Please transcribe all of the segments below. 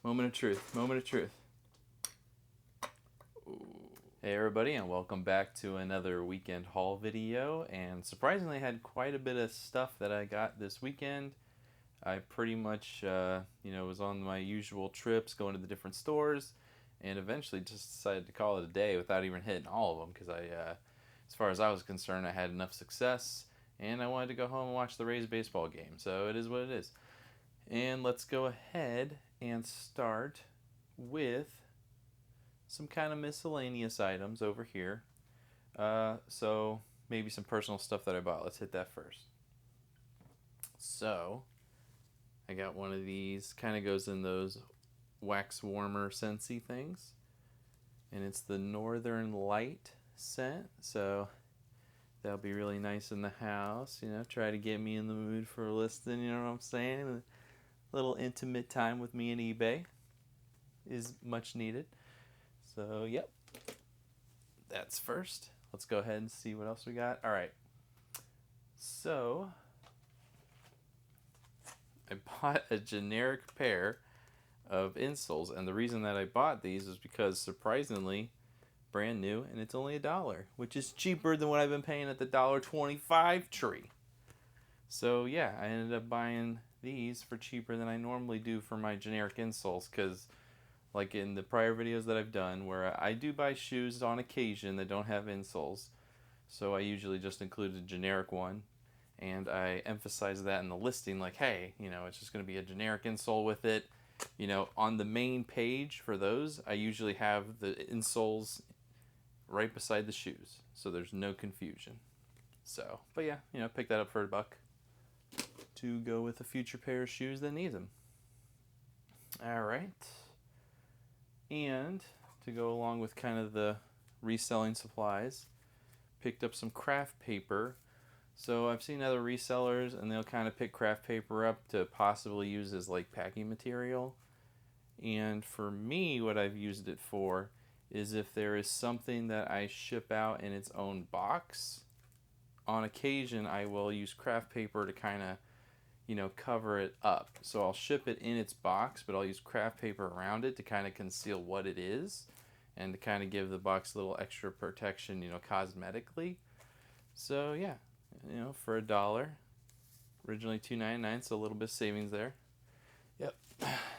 Moment of truth. Moment of truth. Hey everybody, and welcome back to another weekend haul video. And surprisingly, I had quite a bit of stuff that I got this weekend. I pretty much, was on my usual trips, going to the different stores, and eventually just decided to call it a day without even hitting all of them because as far as I was concerned, I had enough success, and I wanted to go home and watch the Rays baseball game. So it is what it is. And let's go ahead and start with some kind of miscellaneous items over here. So maybe some personal stuff that I bought. Let's hit that first. So I got one of these, kind of goes in those wax warmer scentsy things, and it's the Northern Light scent. So that'll be really nice in the house. Try to get me in the mood for listening. You know what I'm saying? A little intimate time with me and eBay is much needed. So, yep, that's first. Let's go ahead and see what else we got. All right. So, I bought a generic pair of insoles, and the reason that I bought these is because, surprisingly, brand new, and it's only $1, which is cheaper than what I've been paying at the $1.25 tree. So, yeah, I ended up buying these for cheaper than I normally do for my generic insoles, because like in the prior videos that I've done, where I do buy shoes on occasion that don't have insoles, so I usually just include a generic one, and I emphasize that in the listing, like, hey, it's just going to be a generic insole with it. On the main page for those, I usually have the insoles right beside the shoes, so there's no confusion. So, but yeah, pick that up for $1 to go with a future pair of shoes that needs them. All right. And to go along with kind of the reselling supplies, picked up some craft paper. So I've seen other resellers, and they'll kind of pick craft paper up to possibly use as like packing material. And for me, what I've used it for is if there is something that I ship out in its own box, on occasion I will use craft paper to kind of cover it up. So I'll ship it in its box, but I'll use craft paper around it to kind of conceal what it is and to kind of give the box a little extra protection, cosmetically. So yeah, for $1, originally $2.99, so a little bit of savings there. Yep.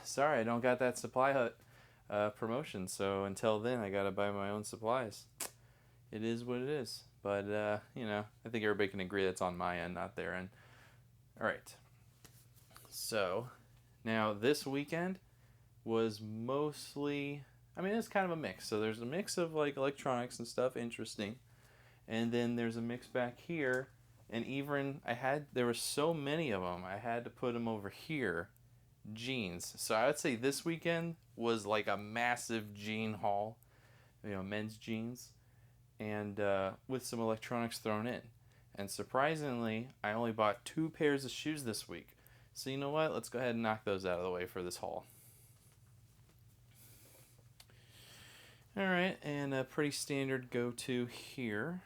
Sorry, I don't got that Supply Hut promotion, so until then I gotta buy my own supplies. It is what it is, but I think everybody can agree that's on my end, not their end. All right. So, now this weekend was mostly, it's kind of a mix. So there's a mix of like electronics and stuff, interesting. And then there's a mix back here, and even there were so many of them, I had to put them over here, jeans. So I would say this weekend was like a massive jean haul, men's jeans, and with some electronics thrown in. And surprisingly, I only bought 2 pairs of shoes this week. So you know what? Let's go ahead and knock those out of the way for this haul. Alright, and a pretty standard go-to here.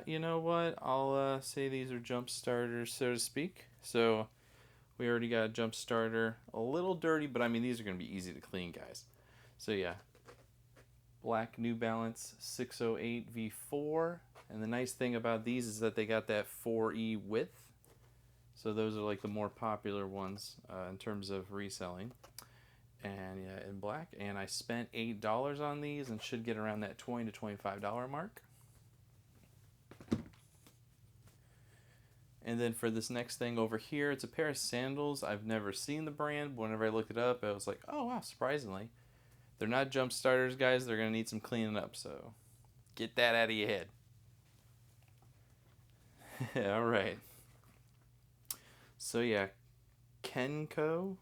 You know what? I'll say these are jump starters, so to speak. So we already got a jump starter. A little dirty, but these are going to be easy to clean, guys. So yeah, black New Balance 608 V4. And the nice thing about these is that they got that 4E width. So those are like the more popular ones in terms of reselling. And yeah, in black. And I spent $8 on these and should get around that $20 to $25 mark. And then for this next thing over here, it's a pair of sandals. I've never seen the brand, but whenever I looked it up, I was like, oh wow, surprisingly. They're not jump starters, guys. They're going to need some cleaning up, so get that out of your head. All right. So yeah, Kenko,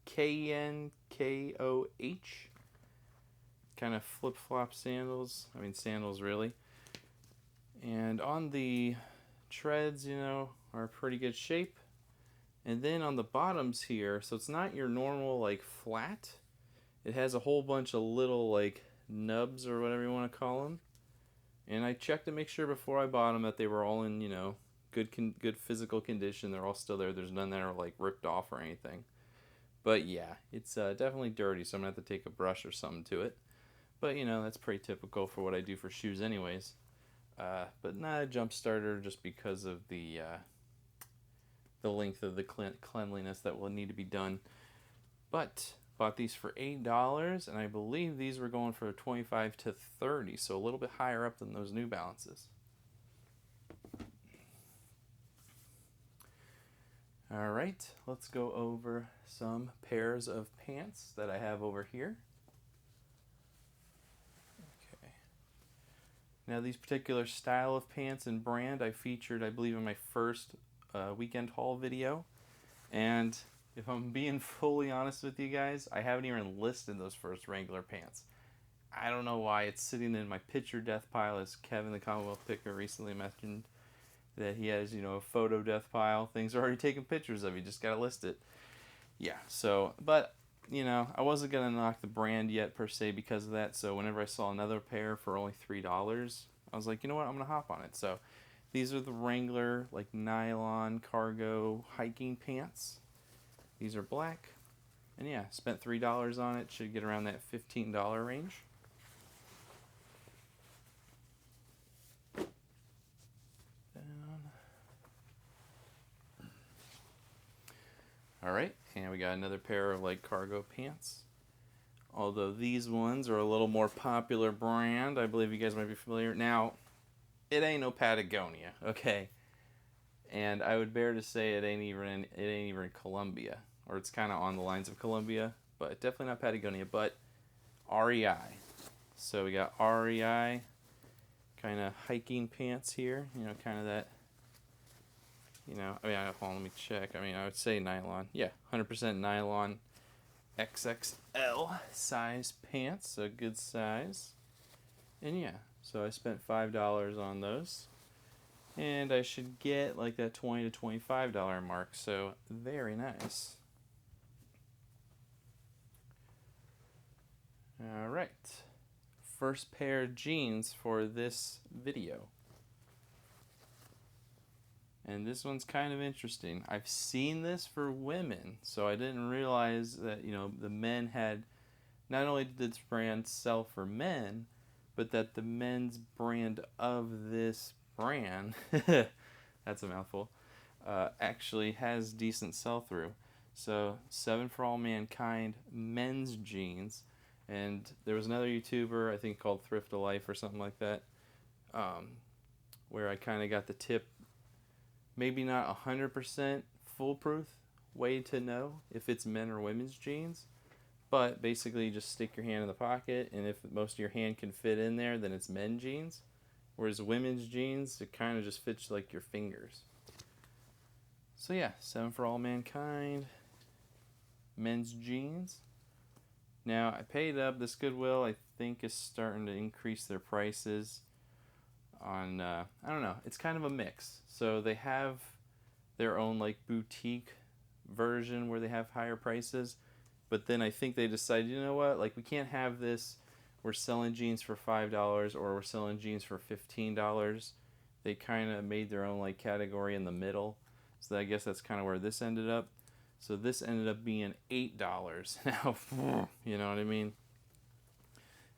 Kenkoh, kind of flip-flop sandals. Sandals really. And on the treads, are pretty good shape. And then on the bottoms here, so it's not your normal like flat. It has a whole bunch of little like nubs or whatever you want to call them. And I checked to make sure before I bought them that they were all in, good physical condition. They're all still there. There's none that are like ripped off or anything. But yeah, it's definitely dirty, so I'm going to have to take a brush or something to it. But, you know, that's pretty typical for what I do for shoes anyways. But not a jump starter just because of the length of the cleanliness that will need to be done. But bought these for $8, and I believe these were going for 25 to 30, so a little bit higher up than those New Balances. All right, let's go over some pairs of pants that I have over here. Okay. Now these particular style of pants and brand I featured, I believe, in my first weekend haul video. And if I'm being fully honest with you guys, I haven't even listed those first Wrangler pants. I don't know why it's sitting in my picture death pile, as Kevin the Commonwealth Picker recently mentioned that he has, you know, a photo death pile. Things are already taking pictures of. You just gotta list it. Yeah. So, but you know, I wasn't gonna knock the brand yet per se because of that. So whenever I saw another pair for only $3, I was like, you know what, I'm gonna hop on it. So these are the Wrangler like nylon cargo hiking pants. These are black, and yeah, spent $3 on it. Should get around that $15 range. All right, and we got another pair of like cargo pants. Although these ones are a little more popular brand, I believe you guys might be familiar. Now, it ain't no Patagonia, okay? And I would bear to say it ain't even Columbia, or it's kind of on the lines of Columbia, but definitely not Patagonia. But REI. So we got REI kind of hiking pants here. You know, kind of that. You know, I mean, hold on, let me check. I mean, I would say nylon. Yeah, 100% nylon XXL size pants, so good size. And yeah, so I spent $5 on those. And I should get like that $20 to $25 mark, so very nice. All right, first pair of jeans for this video. And this one's kind of interesting. I've seen this for women, so I didn't realize that, you know, the men had, not only did this brand sell for men, but that the men's brand of this brand, that's a mouthful, actually has decent sell-through. So 7 for All Mankind men's jeans, and there was another YouTuber, I think called Thrift of Life or something like that, where I kind of got the tip. Maybe not 100% foolproof way to know if it's men or women's jeans, but basically you just stick your hand in the pocket, and if most of your hand can fit in there, then it's men's jeans. Whereas women's jeans, it kind of just fits like your fingers. So yeah, 7 for All Mankind men's jeans. Now I paid up. This Goodwill, I think, is starting to increase their prices on I don't know, it's kind of a mix. So they have their own like boutique version where they have higher prices, but then I think they decided, you know what, like we can't have this, we're selling jeans for $5 or we're selling jeans for $15. They kind of made their own like category in the middle, so I guess that's kind of where this ended up. So this ended up being $8 now. You know what I mean?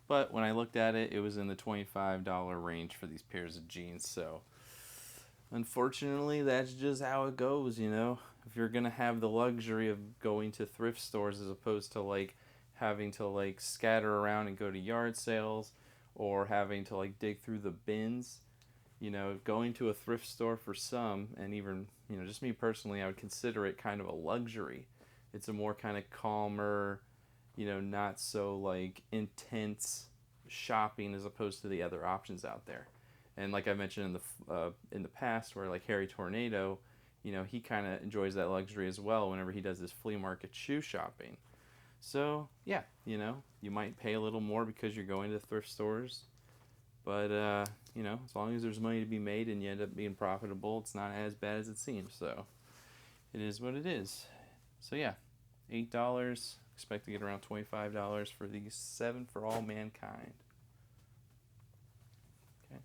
But when I looked at it, it was in the $25 range for these pairs of jeans. So, unfortunately, that's just how it goes, you know? If you're going to have the luxury of going to thrift stores as opposed to, like, having to, like, scatter around and go to yard sales or having to, like, dig through the bins, you know, going to a thrift store for some, and even, you know, just me personally, I would consider it kind of a luxury. It's a more kind of calmer, you know, not so like intense shopping as opposed to the other options out there. And like I mentioned in the past, where like Harry Tornado, you know, he kind of enjoys that luxury as well whenever he does his flea market shoe shopping. So yeah, you know, you might pay a little more because you're going to thrift stores, but you know, as long as there's money to be made and you end up being profitable, it's not as bad as it seems. So it is what it is. So yeah, $8. Expect to get around $25 for these 7 for All Mankind. Okay,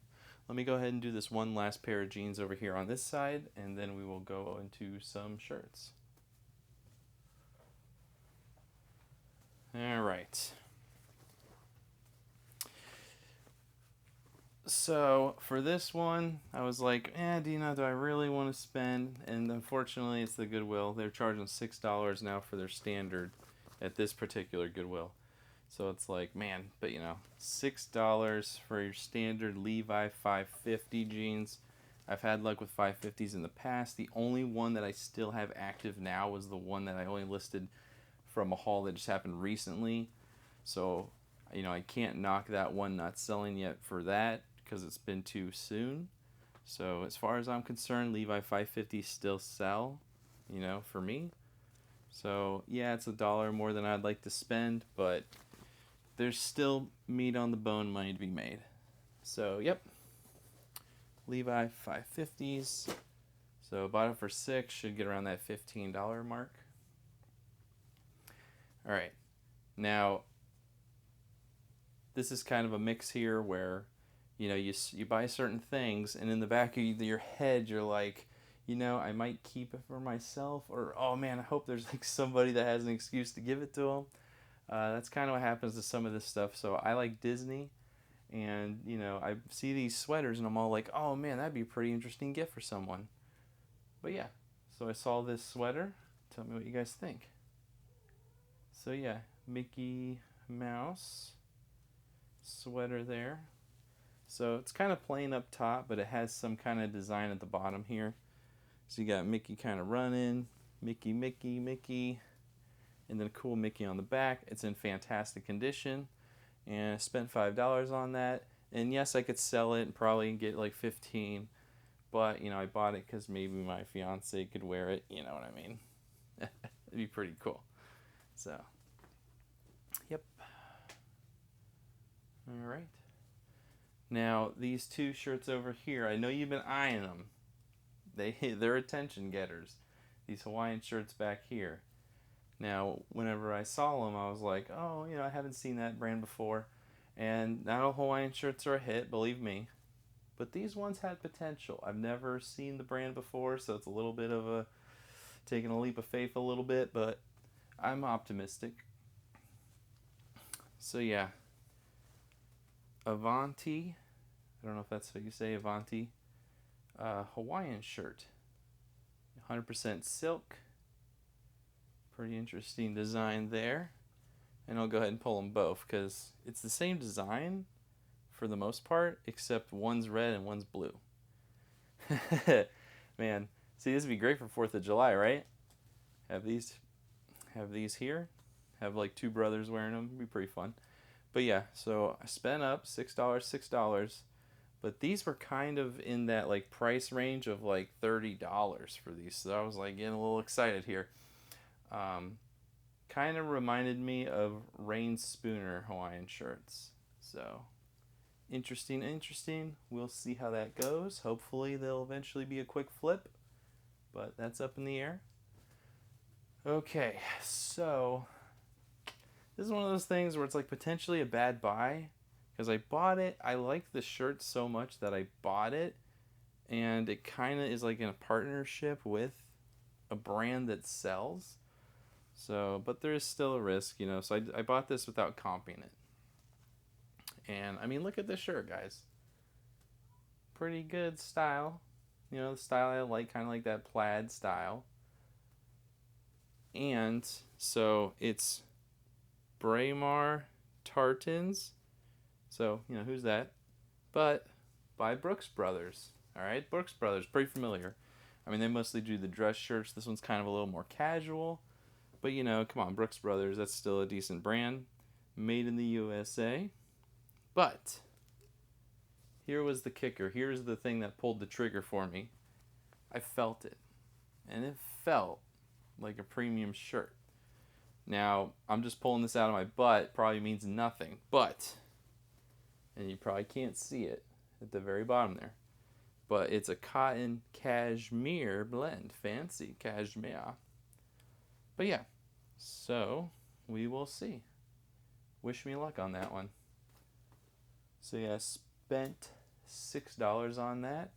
let me go ahead and do this one last pair of jeans over here on this side, and then we will go into some shirts. right. So for this one, I was like, do I really want to spend? And unfortunately, it's the Goodwill. They're charging $6 now for their standard at this particular Goodwill. So it's like, man, but $6 for your standard Levi 550 jeans. I've had luck with 550s in the past. The only one that I still have active now was the one that I only listed from a haul that just happened recently. So, I can't knock that one not selling yet for that because it's been too soon. So as far as I'm concerned, Levi 550s still sell, for me. So yeah, it's $1 more than I'd like to spend, but there's still meat on the bone, money to be made. So yep, Levi 550s. So bought it for $6, should get around that $15 mark. All right, now this is kind of a mix here where you buy certain things, and in the back of your head you're like, I might keep it for myself, or oh man, I hope there's like somebody that has an excuse to give it to them. That's kind of what happens to some of this stuff. So I like Disney, and I see these sweaters and I'm all like, oh man, that'd be a pretty interesting gift for someone. But yeah, so I saw this sweater. Tell me what you guys think. So yeah, Mickey Mouse sweater there. So it's kind of plain up top, but it has some kind of design at the bottom here. So you got Mickey kind of running, Mickey, and then a cool Mickey on the back. It's in fantastic condition, and I spent $5 on that. And yes, I could sell it and probably get like 15, but I bought it because maybe my fiance could wear it. You know what I mean? It'd be pretty cool. So, yep. All right. Now, these two shirts over here, I know you've been eyeing them. They're attention getters. These Hawaiian shirts back here. Now, whenever I saw them, I was like, oh, I haven't seen that brand before. And not all Hawaiian shirts are a hit, believe me. But these ones had potential. I've never seen the brand before, so it's a little bit of taking a leap of faith a little bit, but I'm optimistic. So yeah, Avanti. I don't know if that's how you say Avanti. Hawaiian shirt. 100% silk. Pretty interesting design there. And I'll go ahead and pull them both because it's the same design for the most part, except one's red and one's blue. Man, see, this would be great for 4th of July, right? Have these here. Have like two brothers wearing them. It'd be pretty fun. But yeah, so I spent up $6. But these were kind of in that like price range of like $30 for these. So I was like getting a little excited here. Kind of reminded me of Rain Spooner Hawaiian shirts. So interesting. We'll see how that goes. Hopefully they'll eventually be a quick flip, but that's up in the air. Okay, so this is one of those things where it's like potentially a bad buy because I bought it. I like the shirt so much that I bought it, and it kind of is like in a partnership with a brand that sells. So, but there is still a risk, So I bought this without comping it. And I mean, look at this shirt, guys. Pretty good style. The style I like, kind of like that plaid style. And so it's Braemar Tartans. So, who's that? But by Brooks Brothers. All right, Brooks Brothers, pretty familiar. I mean, they mostly do the dress shirts. This one's kind of a little more casual. But, come on, Brooks Brothers, that's still a decent brand. Made in the USA. But here was the kicker. Here's the thing that pulled the trigger for me. I felt it. And it felt like a premium shirt. Now, I'm just pulling this out of my butt. Probably means nothing. But, and you probably can't see it at the very bottom there, but it's a cotton cashmere blend. Fancy cashmere. But yeah, so we will see. Wish me luck on that one. So yeah, spent $6 on that,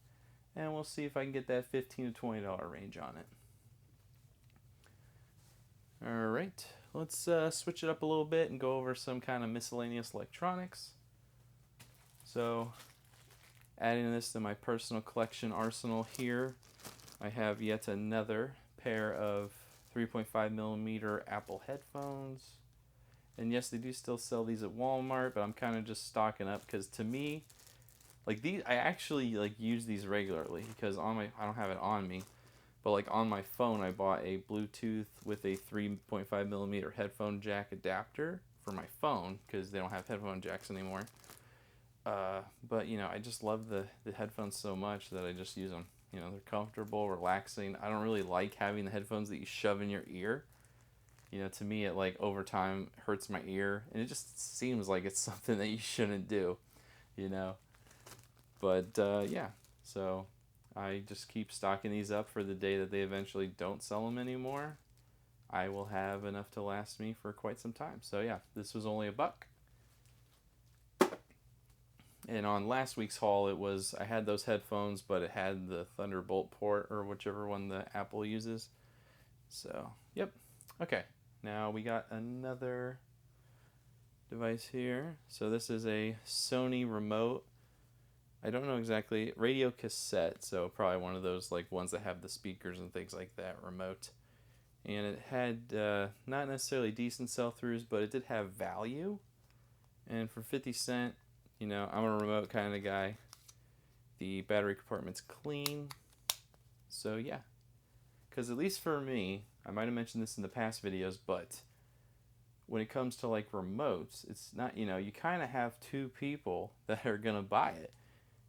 and we'll see if I can get that $15 to $20 range on it. All right, let's switch it up a little bit and go over some kind of miscellaneous electronics. So, adding this to my personal collection arsenal here, I have yet another pair of 3.5 millimeter Apple headphones. And yes, they do still sell these at Walmart, but I'm kind of just stocking up because to me, like these, I actually like use these regularly because on my, I don't have it on me, but like on my phone, I bought a Bluetooth with a 3.5 millimeter headphone jack adapter for my phone because they don't have headphone jacks anymore. But you know, I just love the headphones so much that I just use them. You know, they're comfortable, relaxing. I don't really like having the headphones that you shove in your ear. You know, to me, it like over time hurts my ear, and it just seems like it's something that you shouldn't do, you know. But yeah, so I just keep stocking these up for the day that they eventually don't sell them anymore. I will have enough to last me for quite some time. So yeah, this was only $1. And on last week's haul, it was, I had those headphones, but it had the Thunderbolt port or whichever one the Apple uses. So, yep. Okay, now we got another device here. So this is a Sony remote. I don't know exactly, radio cassette, so probably one of those like ones that have the speakers and things like that remote. And it had not necessarily decent sell-throughs, but it did have value. And for 50 cents, you know, I'm a remote kind of guy. The battery compartment's clean. So yeah. Because at least for me, I might have mentioned this in the past videos, but when it comes to like remotes, it's not, you know, you kind of have two people that are going to buy it.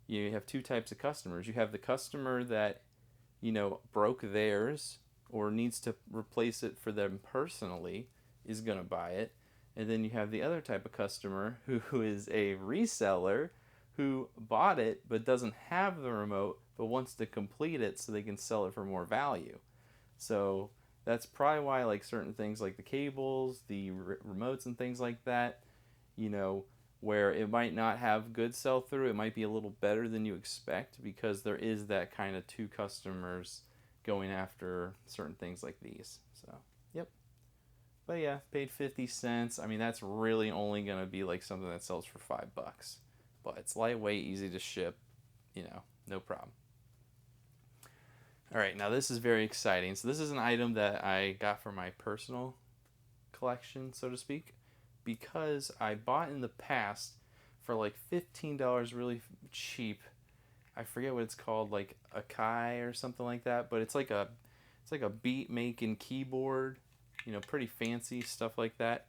You have two types of customers. You have the customer that, you know, broke theirs or needs to replace it for them personally is going to buy it. And then you have the other type of customer who is a reseller who bought it but doesn't have the remote but wants to complete it so they can sell it for more value. So that's probably why like certain things like the cables, the remotes and things like that, you know, where it might not have good sell-through, it might be a little better than you expect because there is that kind of two customers going after certain things like these. So, yep. But yeah, paid 50 cents. I mean, that's really only going to be like something that sells for $5. But it's lightweight, easy to ship, you know, no problem. All right, now this is very exciting. So this is an item that I got for my personal collection, so to speak, because I bought in the past for like $15 really cheap. I forget what it's called, like Akai or something like that, but it's like a beat making keyboard, you know, pretty fancy stuff like that.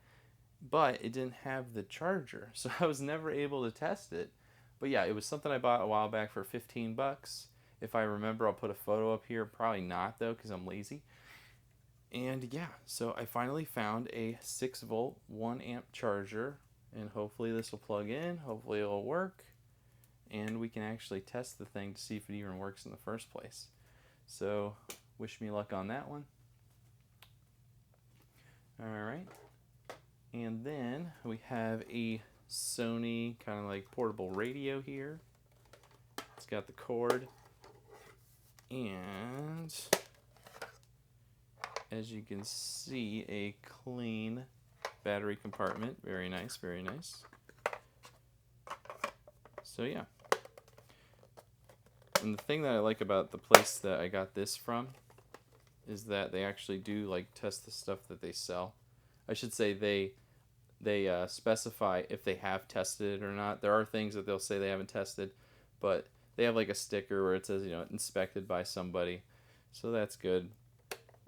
But it didn't have the charger, so I was never able to test it. But yeah, it was something I bought a while back for $15. If I remember, I'll put a photo up here. Probably not though, because I'm lazy. And yeah, so I finally found a 6-volt, 1 amp charger, and hopefully this will plug in. Hopefully it'll work, and we can actually test the thing to see if it even works in the first place. So wish me luck on that one. All right, and then we have a Sony kind of like portable radio here. It's got the cord, and as you can see, a clean battery compartment. Very nice, very nice. So yeah. And the thing that I like about the place that I got this from is that they actually do like test the stuff that they sell. I should say they specify if they have tested it or not. There are things that they'll say they haven't tested, but they have like a sticker where it says, you know, inspected by somebody. So that's good.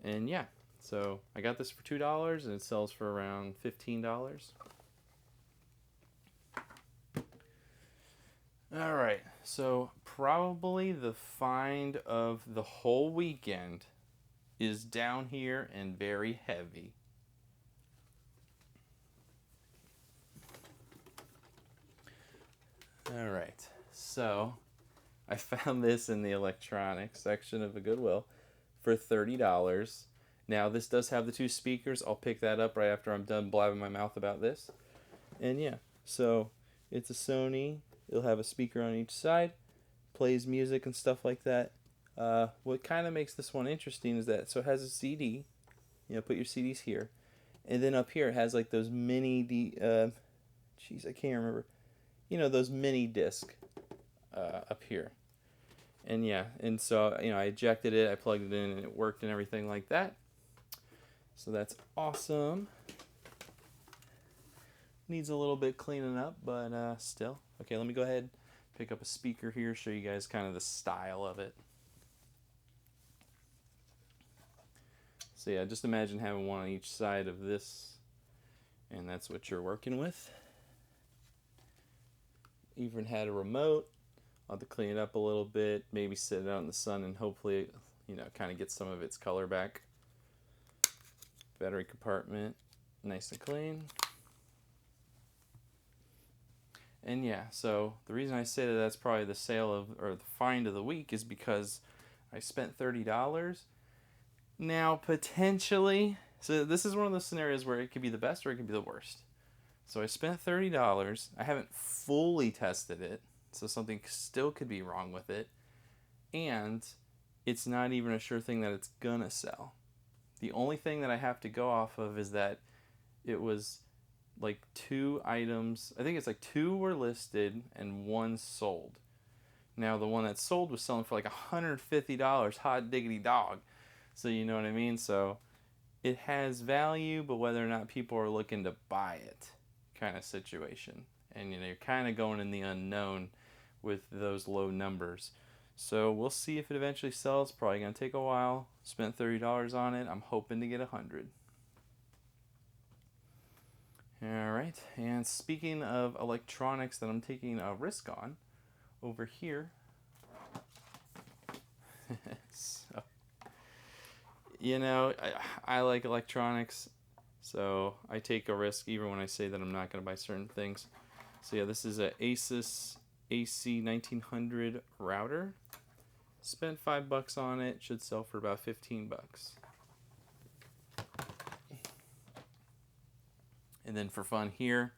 And yeah, so I got this for $2 and it sells for around $15. All right, so probably the find of the whole weekend is down here and very heavy. All right, so I found this in the electronics section of the Goodwill for $30. Now this does have the two speakers. I'll pick that up right after I'm done blabbing my mouth about this. And yeah, so it's a Sony. It'll have a speaker on each side, plays music and stuff like that. What kind of makes this one interesting is that so it has a CD. You know, put your CDs here, And then up here it has like those mini, jeez, I can't remember. You know, those mini disc up here. And yeah, and so, you know, I ejected it, I plugged it in, and it worked and everything like that. So that's awesome. Needs a little bit cleaning up, but still. Okay, let me go ahead, pick up a speaker here, show you guys kind of the style of it. So yeah, just imagine having one on each side of this, and that's what you're working with. Even had a remote. I'll have to clean it up a little bit, maybe sit it out in the sun, and hopefully, you know, kind of get some of its color back. Battery compartment, nice and clean. And yeah, so the reason I say that that's probably the sale of, or the find of the week, is because I spent $30. Now, potentially, so this is one of those scenarios where it could be the best or it could be the worst. So I spent $30. I haven't fully tested it, so something still could be wrong with it. And it's not even a sure thing that it's gonna sell. The only thing that I have to go off of is that it was like 2 items. I think it's like 2 were listed and 1 sold. Now the one that sold was selling for like $150, hot diggity dog. So you know what I mean? So it has value, but whether or not people are looking to buy it kind of situation. And you know, you're kind of going in the unknown with those low numbers. So we'll see if it eventually sells. Probably going to take a while. Spent $30 on it. I'm hoping to get 100. Alright, and speaking of electronics that I'm taking a risk on, over here, so, you know, I like electronics, so I take a risk even when I say that I'm not going to buy certain things. So yeah, this is a Asus AC1900 router. Spent $5 on it, should sell for about $15. And then for fun here,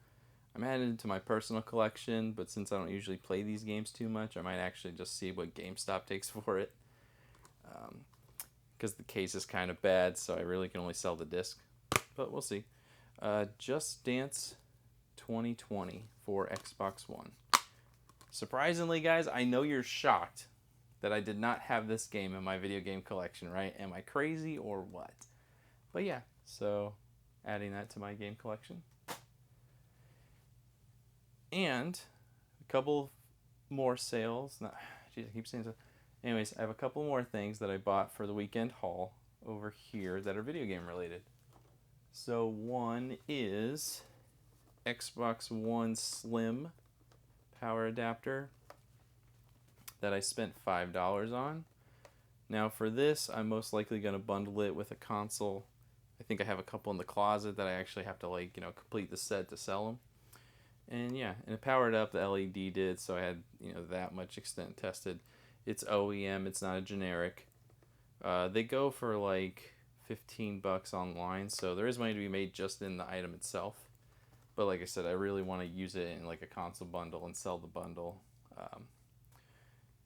I'm adding it to my personal collection, but since I don't usually play these games too much, I might actually just see what GameStop takes for it. Because the case is kind of bad, so I really can only sell the disc. But we'll see. Just Dance 2020 for Xbox One. Surprisingly, guys, I know you're shocked that I did not have this game in my video game collection, right? Am I crazy or what? But yeah, so adding that to my game collection. And a couple more sales. Geez, I keep saying so. Anyways, I have a couple more things that I bought for the weekend haul over here that are video game related. So one is Xbox One Slim power adapter that I spent $5 on. Now for this, I'm most likely going to bundle it with a console. I think I have a couple in the closet that I actually have to, like, you know, complete the set to sell them. And yeah, and it powered up, the LED did, so I had, you know, that much extent tested. It's OEM, it's not a generic. They go for like $15 online, so there is money to be made just in the item itself. But like I said, I really want to use it in like a console bundle and sell the bundle.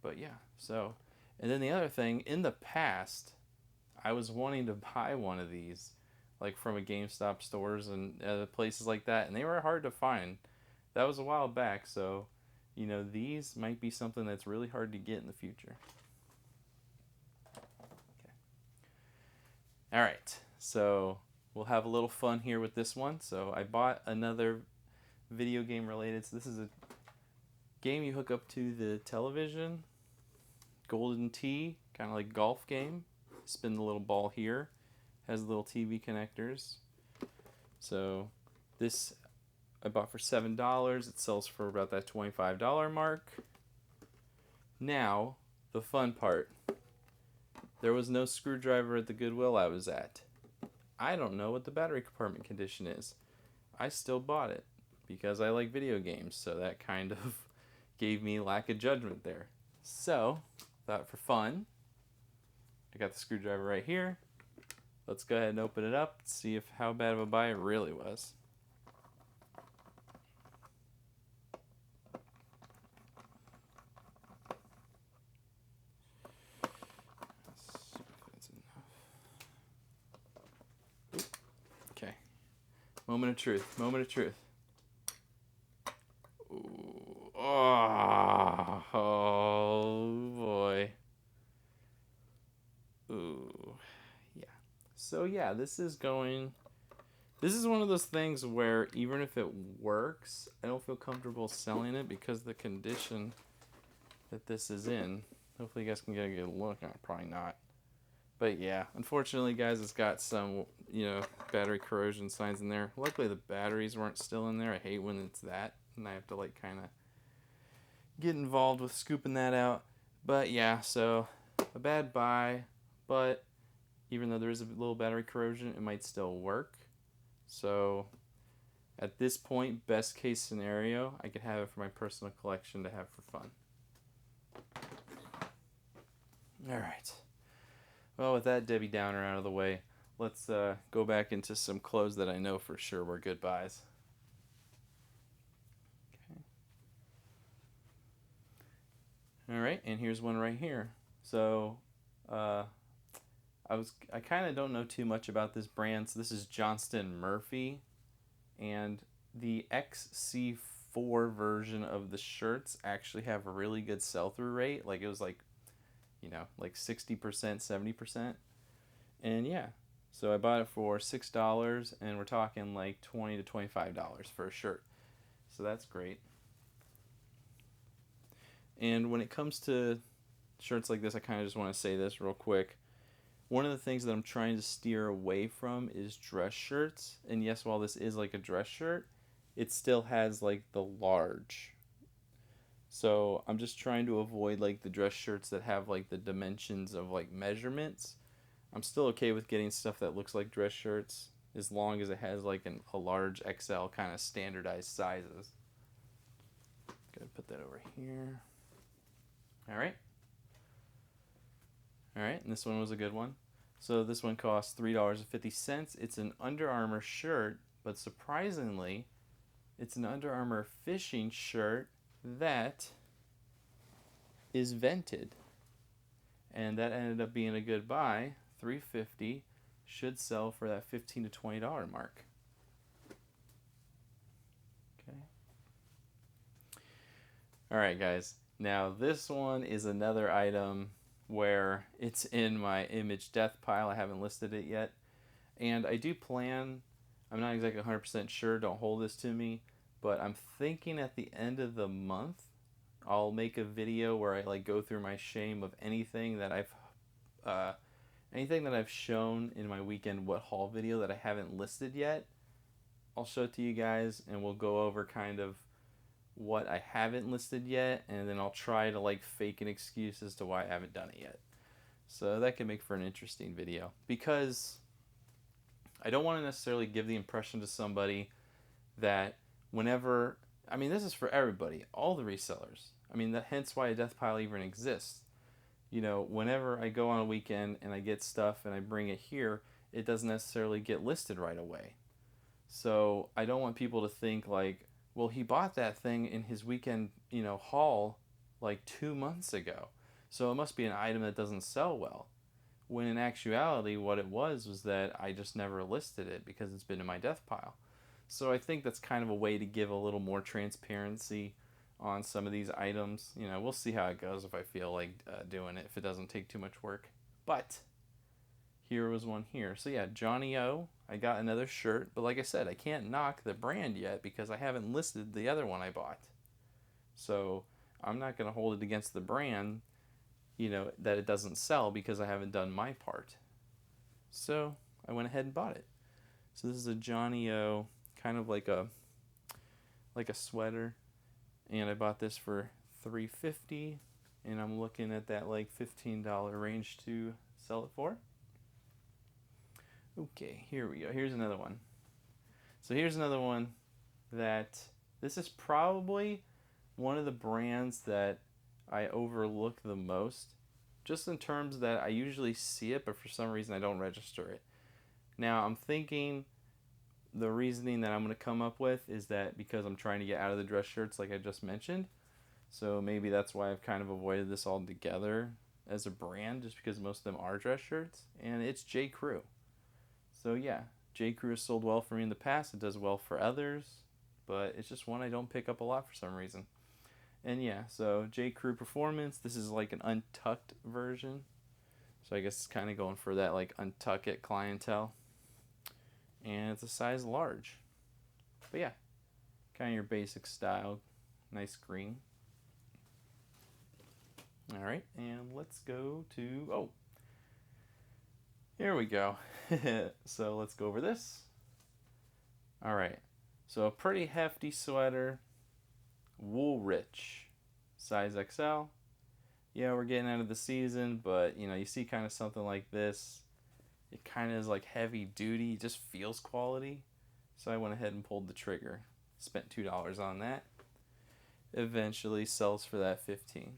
But yeah, so, and then the other thing, in the past, I was wanting to buy one of these, like from a GameStop stores and places like that, and they were hard to find. That was a while back, so, you know, these might be something that's really hard to get in the future. Okay. All right, so we'll have a little fun here with this one. So I bought another video game related. So this is a game you hook up to the television. Golden Tee, kind of like golf game. Spin the little ball here. Has little TV connectors. So this I bought for $7. It sells for about that $25 mark. Now, the fun part. There was no screwdriver at the Goodwill I was at. I don't know what the battery compartment condition is. I still bought it because I like video games, so that kind of gave me lack of judgment there. So, thought for fun, I got the screwdriver right here. Let's go ahead and open it up, see if how bad of a buy it really was. Okay. Moment of truth. Moment of truth. Ooh. Oh boy. Ooh. Yeah. So yeah, this is one of those things where even if it works, I don't feel comfortable selling it because of the condition that this is in. Hopefully you guys can get a good look. Probably not. But yeah, unfortunately, guys, it's got some, battery corrosion signs in there. Luckily, the batteries weren't still in there. I hate when it's that, and I have to, kind of get involved with scooping that out. But yeah, so a bad buy, but even though there is a little battery corrosion, it might still work. So at this point, best case scenario, I could have it for my personal collection to have for fun. All right. Well, with that Debbie Downer out of the way, let's go back into some clothes that I know for sure were good buys. Okay. All right, and here's one right here. So, I kind of don't know too much about this brand. So this is Johnston Murphy, and the XC4 version of the shirts actually have a really good sell-through rate. Like it was like 60%, 70%. And yeah, so I bought it for $6, and we're talking like $20 to $25 for a shirt. So that's great. And when it comes to shirts like this, I kind of just want to say this real quick. One of the things that I'm trying to steer away from is dress shirts. And yes, while this is like a dress shirt, it still has like the large. So I'm just trying to avoid like the dress shirts that have like the dimensions of like measurements. I'm still okay with getting stuff that looks like dress shirts as long as it has like a large XL kind of standardized sizes. Gotta put that over here. All right. All right, and this one was a good one. So this one costs $3.50. It's an Under Armour shirt, but surprisingly, it's an Under Armour fishing shirt that is vented. And that ended up being a good buy. $3.50 should sell for that $15 to $20 mark. Okay. All right, guys. Now this one is another item where it's in my image death pile. I haven't listed it yet. And I do plan, I'm not exactly 100% sure, don't hold this to me, but I'm thinking at the end of the month, I'll make a video where I like go through my shame of anything that I've shown in my weekend what haul video that I haven't listed yet. I'll show it to you guys, and we'll go over kind of what I haven't listed yet, and then I'll try to like fake an excuse as to why I haven't done it yet. So that can make for an interesting video, because I don't want to necessarily give the impression to somebody that whenever, this is for everybody, all the resellers. Hence why a death pile even exists. Whenever I go on a weekend and I get stuff and I bring it here, it doesn't necessarily get listed right away. So I don't want people to think like, well, he bought that thing in his weekend, haul like 2 months ago. So it must be an item that doesn't sell well. When in actuality, what it was that I just never listed it because it's been in my death pile. So I think that's kind of a way to give a little more transparency on some of these items. We'll see how it goes if I feel like doing it, if it doesn't take too much work. But here was one here. So yeah, Johnny O. I got another shirt, but like I said, I can't knock the brand yet because I haven't listed the other one I bought. So I'm not going to hold it against the brand, that it doesn't sell because I haven't done my part. So I went ahead and bought it. So this is a Johnny O, kind of like a sweater, and I bought this for $3.50, and I'm looking at that like $15 range to sell it for. Okay, here we go. Here's another one. So here's another one that this is probably one of the brands that I overlook the most, just in terms that I usually see it, but for some reason I don't register it. Now I'm thinking the reasoning that I'm going to come up with is that because I'm trying to get out of the dress shirts like I just mentioned, so maybe that's why I've kind of avoided this altogether as a brand, just because most of them are dress shirts, and it's J. Crew. So yeah, J. Crew has sold well for me in the past. It does well for others, but it's just one I don't pick up a lot for some reason. And yeah, so J. Crew Performance, this is like an untucked version. So I guess it's kind of going for that like untuck it clientele. And it's a size large. But yeah, kind of your basic style. Nice green. Alright, and let's go to, oh, here we go. So let's go over this. Alright, so a pretty hefty sweater, wool rich, size XL. Yeah, we're getting out of the season, but you know, you see kind of something like this. It kind of is like heavy duty, it just feels quality. So I went ahead and pulled the trigger. Spent $2 on that. Eventually sells for that $15.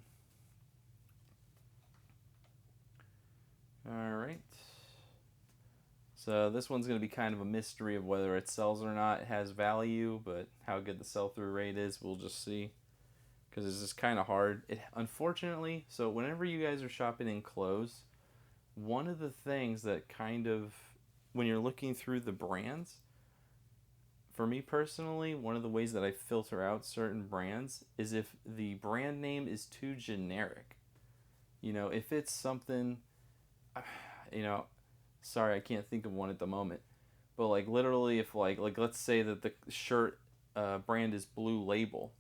Alright. So this one's going to be kind of a mystery of whether it sells or not. It has value, but how good the sell-through rate is, we'll just see. Because it's just kind of hard. Unfortunately, so whenever you guys are shopping in clothes, one of the things that kind of, when you're looking through the brands, for me personally, one of the ways that I filter out certain brands is if the brand name is too generic. You know, if it's something, you know, sorry, I can't think of one at the moment. But like literally if like let's say that the shirt brand is Blue Label.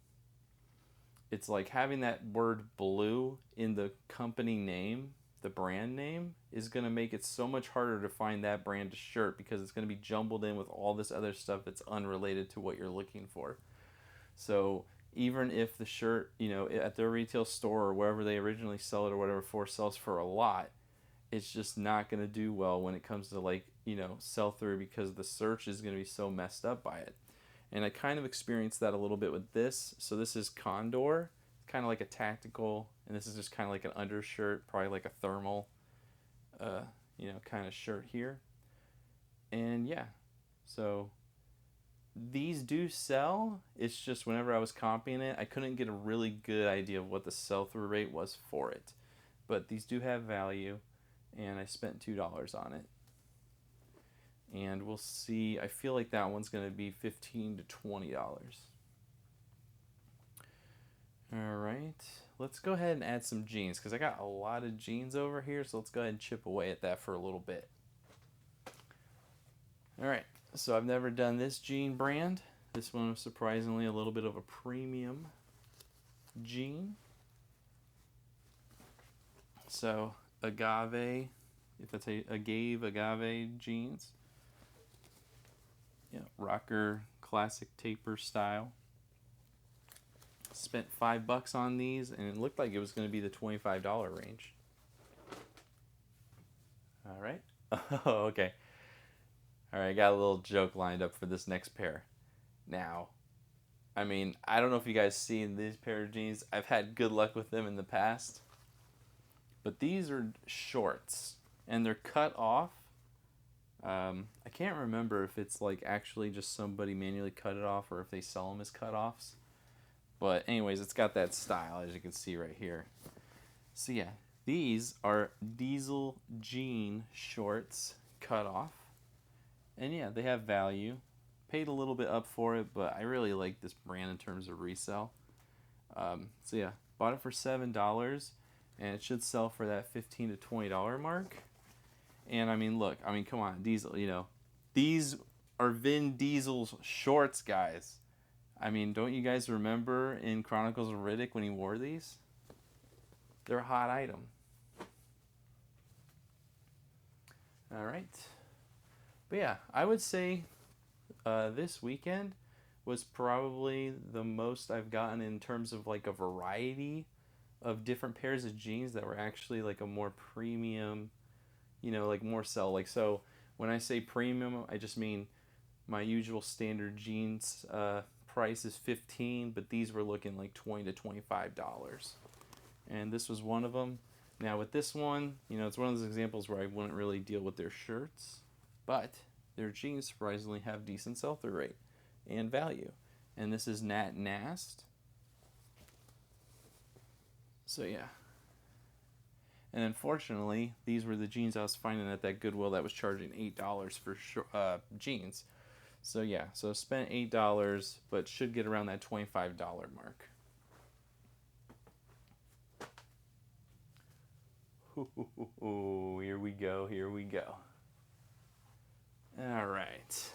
It's like having that word blue in the company name, the brand name, is going to make it so much harder to find that brand of shirt because it's going to be jumbled in with all this other stuff that's unrelated to what you're looking for. So even if the shirt, you know, at their retail store or wherever they originally sell it or whatever for sells for a lot, it's just not going to do well when it comes to like, you know, sell through because the search is going to be so messed up by it. And I kind of experienced that a little bit with this. So this is Condor, kind of like a tactical, and this is just kind of like an undershirt, probably like a thermal, you know, kind of shirt here. And yeah, so these do sell. It's just whenever I was copying it, I couldn't get a really good idea of what the sell-through rate was for it. But these do have value, and I spent $2 on it. And we'll see. I feel like that one's going to be $15 to $20. Alright, let's go ahead and add some jeans because I got a lot of jeans over here, so let's go ahead and chip away at that for a little bit. Alright, so I've never done this jean brand. This one was surprisingly a little bit of a premium jean. So, agave, if that's agave jeans. Yeah, rocker classic taper style. Spent $5 on these, and it looked like it was going to be the $25 range. All right. Oh, okay. All right, I got a little joke lined up for this next pair. Now, I mean, I don't know if you guys seen these pair of jeans. I've had good luck with them in the past. But these are shorts, and they're cut off. I can't remember if it's like actually just somebody manually cut it off or if they sell them as cut-offs. But anyways, it's got that style, as you can see right here. So yeah, these are diesel jean shorts cut off. And yeah, they have value. Paid a little bit up for it, but I really like this brand in terms of resale. So yeah, bought it for $7, and it should sell for that $15 to $20 mark. And I mean, look, I mean, come on, Diesel, you know, these are Vin Diesel's shorts, guys. I mean, don't you guys remember in Chronicles of Riddick when he wore these? They're a hot item. All right. But yeah, I would say this weekend was probably the most I've gotten in terms of like a variety of different pairs of jeans that were actually like a more premium, you know, like more sell. Like, so when I say premium, I just mean my usual standard jeans price is $15, but these were looking like $20 to $25. And this was one of them. Now with this one, you know, it's one of those examples where I wouldn't really deal with their shirts, but their jeans surprisingly have decent sell-through rate and value. And this is Nat Nast. So yeah. And unfortunately, these were the jeans I was finding at that Goodwill that was charging $8 for jeans. So yeah, so spent $8, but should get around that $25 mark. Ooh, here we go, here we go. All right.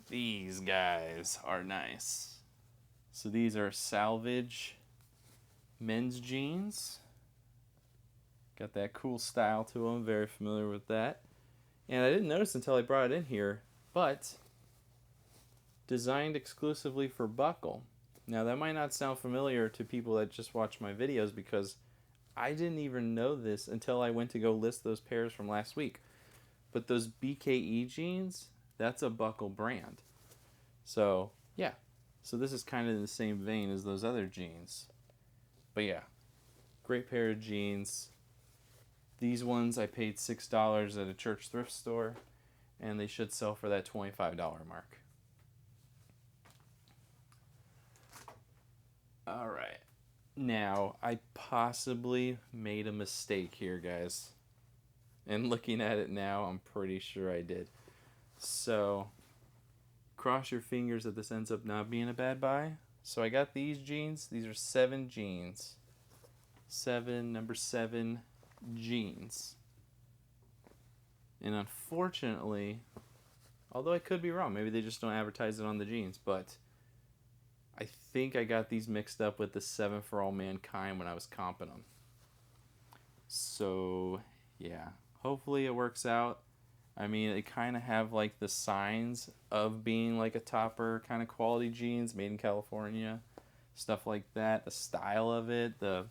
These guys are nice. So these are salvage men's jeans. Got that cool style to them, very familiar with that. And I didn't notice until I brought it in here, but designed exclusively for buckle. Now that might not sound familiar to people that just watch my videos because I didn't even know this until I went to go list those pairs from last week. But those BKE jeans, that's a buckle brand. So, yeah. So this is kind of in the same vein as those other jeans. But yeah, great pair of jeans. These ones I paid $6 at a church thrift store, and they should sell for that $25 mark. All right. Now, I possibly made a mistake here, guys. And looking at it now, I'm pretty sure I did. So, cross your fingers that this ends up not being a bad buy. So I got these jeans. These are 7 jeans. Number 7 jeans. And unfortunately, although I could be wrong, maybe they just don't advertise it on the jeans, but I think I got these mixed up with the 7 for All Mankind when I was comping them. So, yeah. Hopefully it works out. I mean, they kind of have like the signs of being like a topper kind of quality jeans made in California. Stuff like that. The style of it, the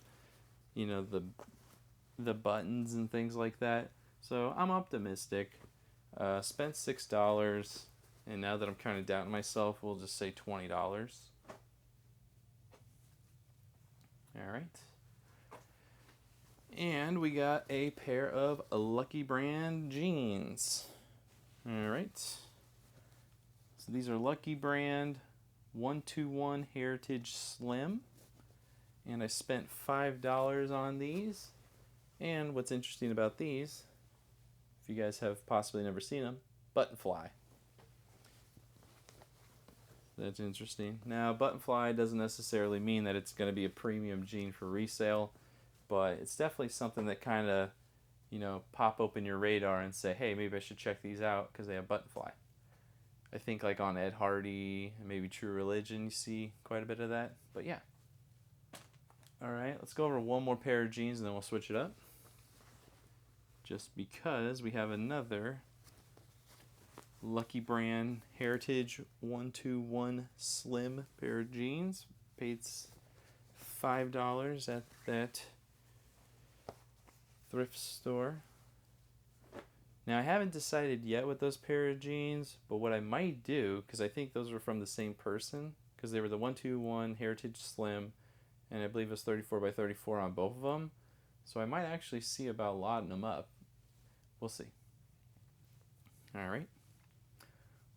buttons and things like that. So I'm optimistic. Spent $6, and now that I'm kind of doubting myself, we'll just say $20. All right. And we got a pair of Lucky Brand jeans. All right. So these are Lucky Brand 121 Heritage Slim. And I spent $5 on these. And what's interesting about these, if you guys have possibly never seen them, button fly. That's interesting. Now, button fly doesn't necessarily mean that it's going to be a premium jean for resale, but it's definitely something that kind of, pop open your radar and say, hey, maybe I should check these out because they have button fly. I think like on Ed Hardy and maybe True Religion, you see quite a bit of that. But yeah. All right, let's go over one more pair of jeans and then we'll switch it up. Just because we have another Lucky Brand Heritage 121 Slim pair of jeans. Paid $5 at that thrift store. Now I haven't decided yet with those pair of jeans, but what I might do, because I think those were from the same person, because they were the 121 Heritage Slim, and I believe it was 34 by 34 on both of them. So I might actually see about lotting them up. We'll see. All right.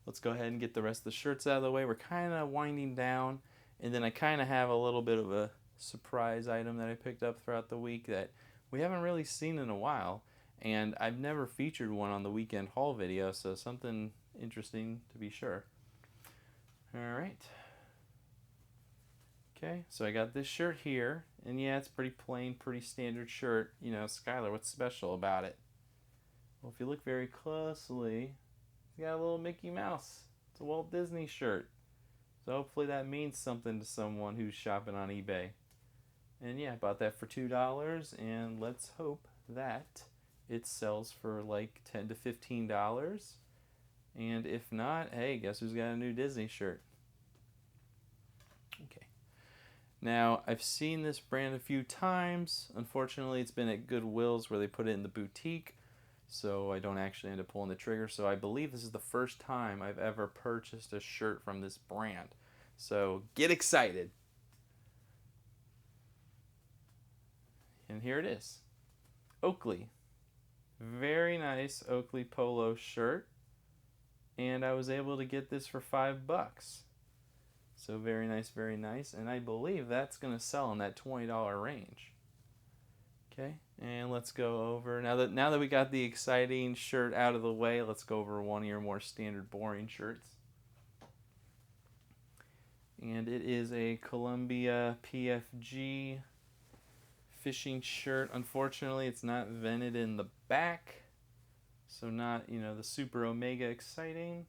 Let's go ahead and get the rest of the shirts out of the way. We're kind of winding down, and then I kind of have a little bit of a surprise item that I picked up throughout the week that we haven't really seen in a while, and I've never featured one on the weekend haul video, so something interesting to be sure. All right. Okay, so I got this shirt here, and yeah, it's pretty plain, pretty standard shirt. Skylar, what's special about it? Well, if you look very closely, it's got a little Mickey Mouse. It's a Walt Disney shirt. So hopefully that means something to someone who's shopping on eBay. And yeah, I bought that for $2, and let's hope that it sells for like $10 to $15. And if not, hey, guess who's got a new Disney shirt? Okay. Now, I've seen this brand a few times. Unfortunately, it's been at Goodwill's where they put it in the boutique, so I don't actually end up pulling the trigger. So I believe this is the first time I've ever purchased a shirt from this brand. So get excited. And here it is. Oakley. Very nice Oakley polo shirt. And I was able to get this for $5. So very nice, very nice. And I believe that's going to sell in that $20 range. Okay, and let's go over now that we got the exciting shirt out of the way. Let's go over one of your more standard boring shirts. And it is a Columbia PFG fishing shirt. Unfortunately, it's not vented in the back, so not, the super omega exciting,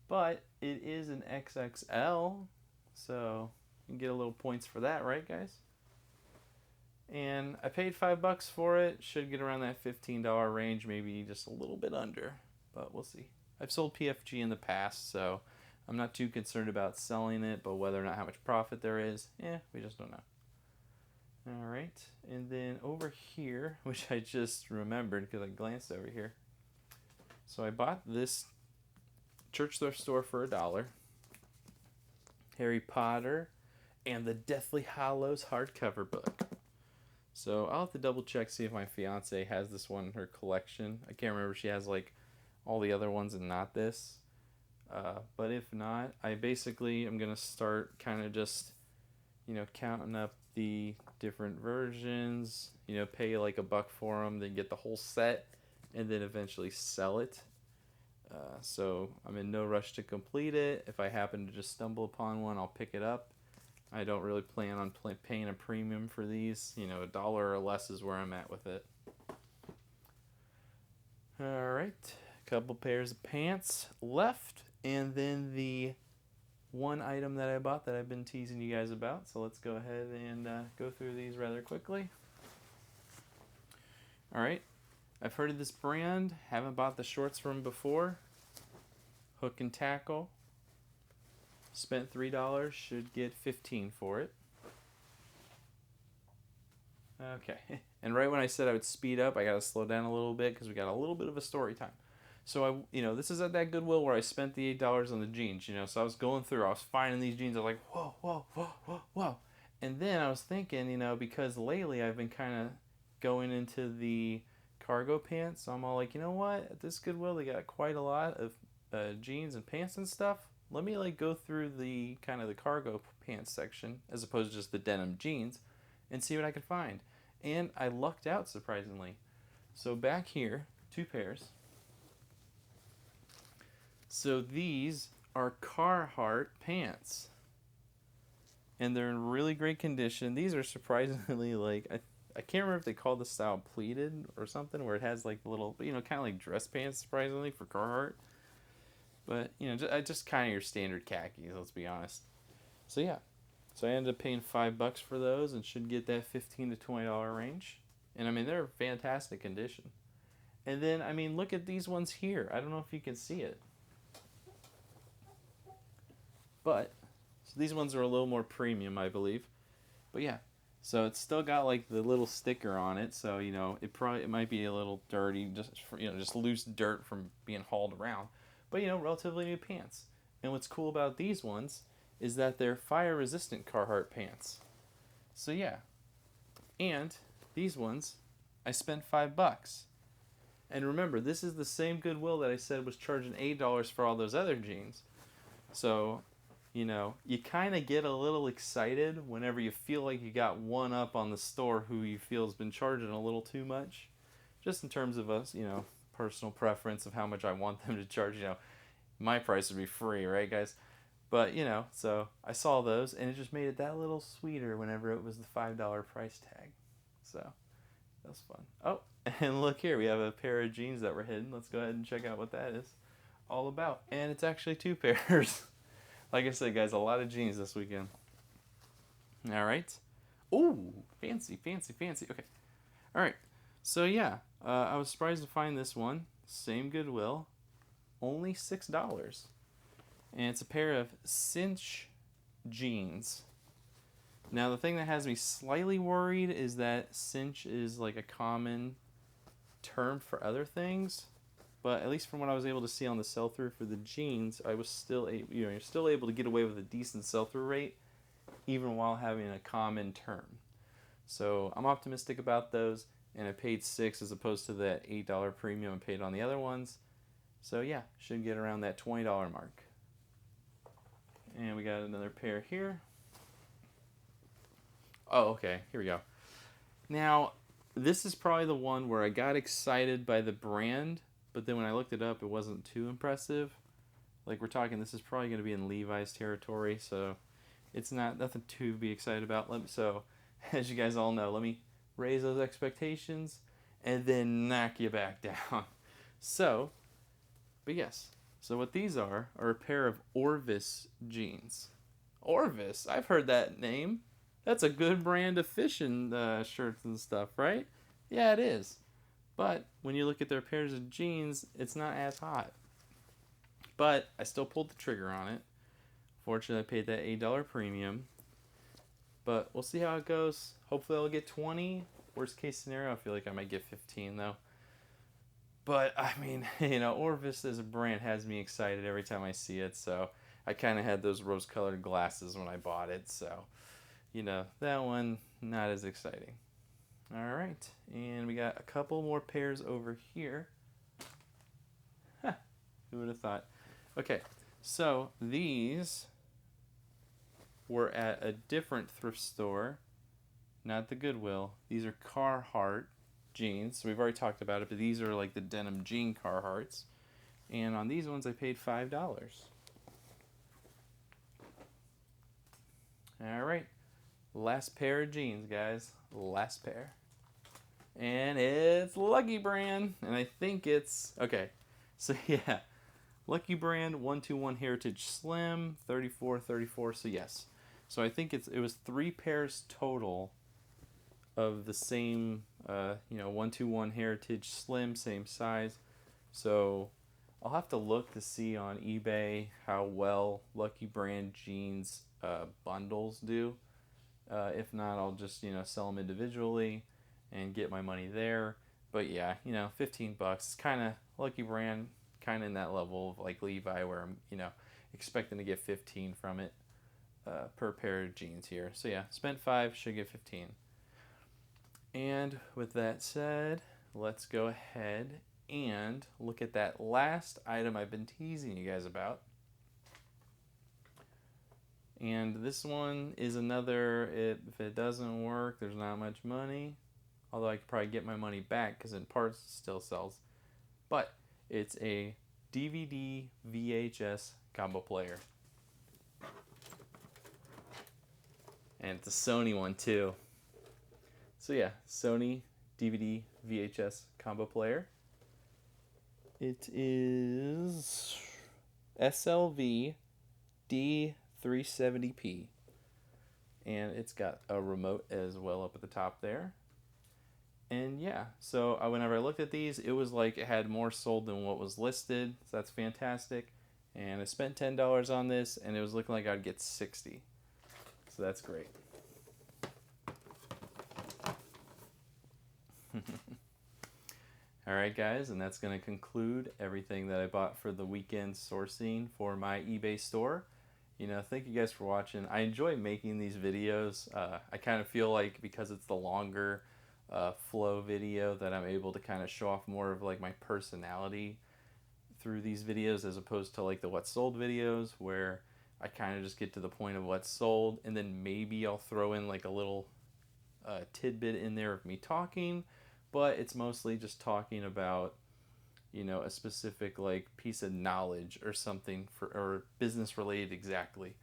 but it is an XXL, so you can get a little points for that, right, guys? And I paid $5 for it. Should get around that $15 range, maybe just a little bit under, but we'll see. I've sold PFG in the past, so I'm not too concerned about selling it, but whether or not how much profit there is, we just don't know. All right, and then over here, which I just remembered because I glanced over here. So I bought this church thrift store for $1. Harry Potter and the Deathly Hallows hardcover book. So I'll have to double check, see if my fiance has this one in her collection. I can't remember if she has like all the other ones and not this. But if not, I basically am going to start kind of just, counting up the different versions, pay like $1 for them, then get the whole set, and then eventually sell it. So I'm in no rush to complete it. If I happen to just stumble upon one, I'll pick it up. I don't really plan on paying a premium for these. $1 or less is where I'm at with it. All right, couple pairs of pants left, and then the one item that I bought that I've been teasing you guys about. So let's go ahead and go through these rather quickly. All right, I've heard of this brand. Haven't bought the shorts from before. Hook and Tackle. Spent $3. Should get $15 for it. Okay, and right when I said I would speed up, I got to slow down a little bit because we got a little bit of a story time. So this is at that Goodwill where I spent the $8 on the jeans. So I was going through, I was finding these jeans. I was like, whoa, whoa, whoa, whoa, whoa. And then I was thinking, because lately I've been kind of going into the cargo pants. So I'm all like, you know what? At this Goodwill, they got quite a lot of jeans and pants and stuff. Let me go through the kind of the cargo pants section as opposed to just the denim jeans and see what I could find. And I lucked out, surprisingly. So back here, 2 pairs. So these are Carhartt pants. And they're in really great condition. These are surprisingly I can't remember if they call the style pleated or something, where it has like little, kind of like dress pants, surprisingly, for Carhartt. But, just kind of your standard khakis, let's be honest. So yeah. So I ended up paying $5 for those and should get that $15 to $20 range. And they're in fantastic condition. And then, look at these ones here. I don't know if you can see it. But, so these ones are a little more premium, I believe. But yeah, so it's still got like the little sticker on it. So, it might be a little dirty, just loose dirt from being hauled around. But, relatively new pants. And what's cool about these ones is that they're fire-resistant Carhartt pants. So yeah. And these ones, I spent $5. And remember, this is the same Goodwill that I said was charging $8 for all those other jeans. So, you kind of get a little excited whenever you feel like you got one up on the store who you feel has been charging a little too much. Just in terms of us, personal preference of how much I want them to charge. My price would be free, right, guys? But, so I saw those, and it just made it that little sweeter whenever it was the $5 price tag. So that was fun. Oh, and look here, we have a pair of jeans that were hidden. Let's go ahead and check out what that is all about. And it's actually 2 pairs. Like I said, guys, a lot of jeans this weekend. All right. Ooh, fancy, fancy, fancy. Okay. All right. So yeah, I was surprised to find this one. Same Goodwill. Only $6. And it's a pair of cinch jeans. Now, the thing that has me slightly worried is that cinch is like a common term for other things. But at least from what I was able to see on the sell-through for the jeans, I was still you're still able to get away with a decent sell-through rate, even while having a common term. So I'm optimistic about those, and I paid $6 as opposed to that $8 premium I paid on the other ones. So yeah, should get around that $20 mark. And we got another pair here. Oh, okay, here we go. Now, This is probably the one where I got excited by the brand, but then when I looked it up, it wasn't too impressive. Like, we're talking, this is probably going to be in Levi's territory, so it's not nothing to be excited about. So, as you guys all know, let me raise those expectations and then knock you back down. So, but yes, so what these are a pair of Orvis jeans. Orvis, I've heard that name. That's a good brand of fishing shirts and stuff, right? Yeah, it is. But when you look at their pairs of jeans, it's not as hot. But I still pulled the trigger on it. Fortunately, I paid that $8 premium. But we'll see how it goes. Hopefully, I'll get 20. Worst case scenario, I feel like I might get 15 though. But I mean, Orvis as a brand has me excited every time I see it. So I kind of had those rose-colored glasses when I bought it. So, that one not as exciting. All right, and we got a couple more pairs over here. Huh, who would have thought? Okay, so these were at a different thrift store, not the Goodwill. These are Carhartt jeans. So we've already talked about it, but these are like the denim jean Carhartts. And on these ones, I paid $5. All right, last pair of jeans, guys. Last pair. And it's Lucky Brand. And I think it's, okay, so yeah. Lucky Brand 121 Heritage Slim 34. So yes, so I think it was 3 pairs total of the same 121 Heritage Slim, same size. So I'll have to look to see on eBay how well Lucky Brand jeans bundles do. If not, I'll just sell them individually and get my money there. But yeah, $15. It's kind of Lucky Brand. Kind of in that level of like Levi where I'm, expecting to get 15 from it per pair of jeans here. So yeah, spent 5, should get 15. And with that said, let's go ahead and look at that last item I've been teasing you guys about. And this one is another, if it doesn't work, there's not much money. Although I could probably get my money back because in parts it still sells. But it's a DVD VHS combo player. And it's a Sony one too. So yeah, Sony DVD VHS combo player. It is SLV D370p. And it's got a remote as well up at the top there. And yeah, so whenever I looked at these, it was like it had more sold than what was listed. So that's fantastic. And I spent $10 on this, and it was looking like I'd get 60. So that's great. Alright guys, and that's going to conclude everything that I bought for the weekend sourcing for my eBay store. Thank you guys for watching. I enjoy making these videos. I kind of feel like because it's the longer flow video that I'm able to kind of show off more of like my personality through these videos as opposed to like the what's sold videos where I kind of just get to the point of what's sold and then maybe I'll throw in like a little tidbit in there of me talking, but it's mostly just talking about a specific like piece of knowledge or something or business related exactly.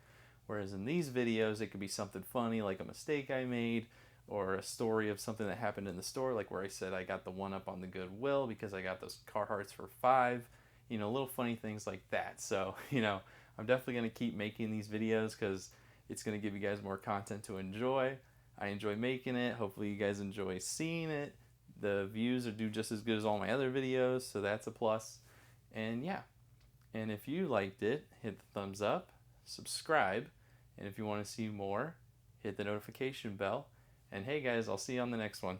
Whereas in these videos it could be something funny like a mistake I made or a story of something that happened in the store, like where I said I got the one up on the Goodwill because I got those Carhartts for $5, little funny things like that. So, I'm definitely going to keep making these videos because it's going to give you guys more content to enjoy. I enjoy making it. Hopefully you guys enjoy seeing it. The views are do just as good as all my other videos, so that's a plus. And yeah, and if you liked it, hit the thumbs up, subscribe, and if you want to see more, hit the notification bell. And hey guys, I'll see you on the next one.